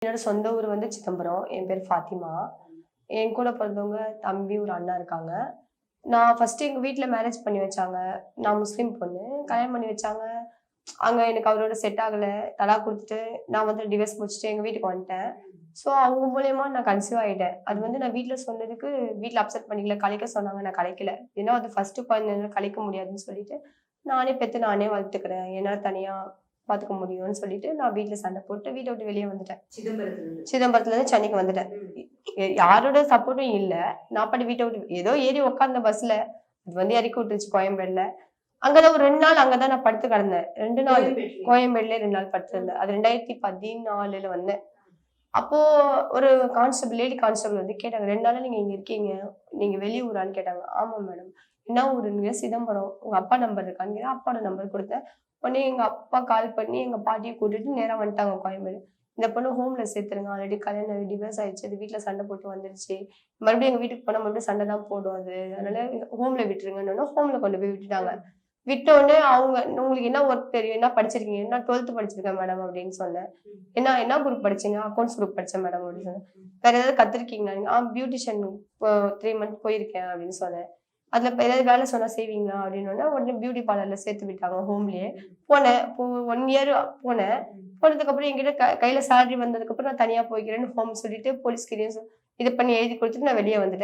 என்னோட சொந்த ஊர் வந்து சிதம்பரம். என் பேர் ஃபாத்திமா. என் கூட பொறந்தவங்க தம்பி, ஒரு அண்ணா இருக்காங்க. நான் ஃபர்ஸ்ட்டு எங்க வீட்ல மேரேஜ் பண்ணி வச்சாங்க. நான் முஸ்லீம் பொண்ணு. கல்யாணம் பண்ணி வச்சாங்க. அங்க எனக்கு அவரோட செட் ஆகல. தலாக் குடுத்துட்டு, நான் வந்து டிவோர்ஸ் முடிச்சுட்டு எங்க வீட்டுக்கு வந்துட்டேன். ஸோ அவங்க மூலியமா நான் கன்சீவ் ஆயிட்டேன். அது வந்து நான் வீட்ல சொன்னதுக்கு, வீட்ல அக்செப்ட் பண்ணிக்கல. கலைக்க சொன்னாங்க. நான் கலைக்கல. ஏன்னா அது ஃபர்ஸ்ட்டு குழந்தைனால கலைக்க முடியாதுன்னு சொல்லிட்டு, நானே பெத்து நானே வளர்த்துக்கிறேன். என்னால தனியா பார்த்துக்க முடியும்னு சொல்லிட்டு, நான் வீட்ல சண்டை போட்டு வீட்ட விட்டு வெளிய வந்துட்டேன். சிதம்பரத்துலருந்து சென்னைக்கு வந்துட்டேன். யாரோட சப்போர்ட்டும் இல்ல. நான் பாட்டுக்கு வீட்ட விட்டு ஏதோ ஏறி உட்கார்ந்த பஸ்ல, அது வந்து இறக்கி விட்டுருச்சு கோயம்பேடுல. அங்க தான் ஒரு 2 நாள் அங்க தான் நான் படுத்து கிடந்தேன். 2 நாள் கோயம்பேடுலயே 2 நாள் படுத்திருந்தேன். அது 2014ல வந்தேன். அப்போ ஒரு லேடி கான்ஸ்டபிள் வந்து கேட்டாங்க, 2 நாளா நீங்க இங்க இருக்கீங்க. நீங்க வெளியூரான்னு கேட்டாங்க. ஆமா மேடம். என்ன ஊருங்க? சிதம்பரம். உங்க அப்பா நம்பர் இருக்கான்னு கேட்டேன். அப்பாவோட நம்பர் குடுத்தேன். உடனே எங்க அப்பா கால் பண்ணி எங்க பாட்டிய கூட்டிட்டு நேரா வந்துட்டாங்க கோயம்பேடு. இந்த பொண்ணு ஹோம்ல சேர்த்துருங்க. ஆல்ரெடி கல்யாணம் ஆகி டிவோர்ஸ் ஆயிடுச்சு. அது வீட்ல சண்டை போட்டு வந்துருச்சு. மறுபடியும் எங்க வீட்டுக்கு போனா மறுபடியும் சண்டை தான் போடும் அது. அதனால ஹோம்ல விட்டுருங்கன்னு ஹோம்ல கொண்டு போய் விட்டுட்டாங்க. விட்ட உடனே அவங்க உங்களுக்கு என்ன ஒர்க் தெரியும்? என்ன படிச்சிருக்கீங்க? நான் 12th படிச்சிருக்கேன் மேடம் அப்படின்னு சொன்னேன். என்ன குரூப் படிச்சீங்க? அக்கவுண்ட்ஸ் குரூப் படிச்சேன் மேடம் அப்படின்னு சொன்னேன். வேற ஏதாவது கத்துருக்கீங்களா? பியூட்டிஷியன் 3 மந்த் போயிருக்கேன் அப்படின்னு சொன்னேன். அதுல இப்ப ஏதாவது வேலை சொன்னா செய்வீங்களா? அப்படின்னு உடனே பியூட்டி பார்லர்ல சேர்த்து விட்டாங்க ஹோம்லயே. போனேன். 1 இயர் போனேன். போனதுக்கப்புறம் என்கிட்ட கையில சேலரி வந்ததுக்கப்புறம் நான் தனியா போய்க்கிறேன்னு ஹோம் சொல்லிட்டு போலீஸ்கிட்டயும் இது பண்ணி எழுதி கொடுத்துட்டு நான் வெளியே வந்துட்டேன்.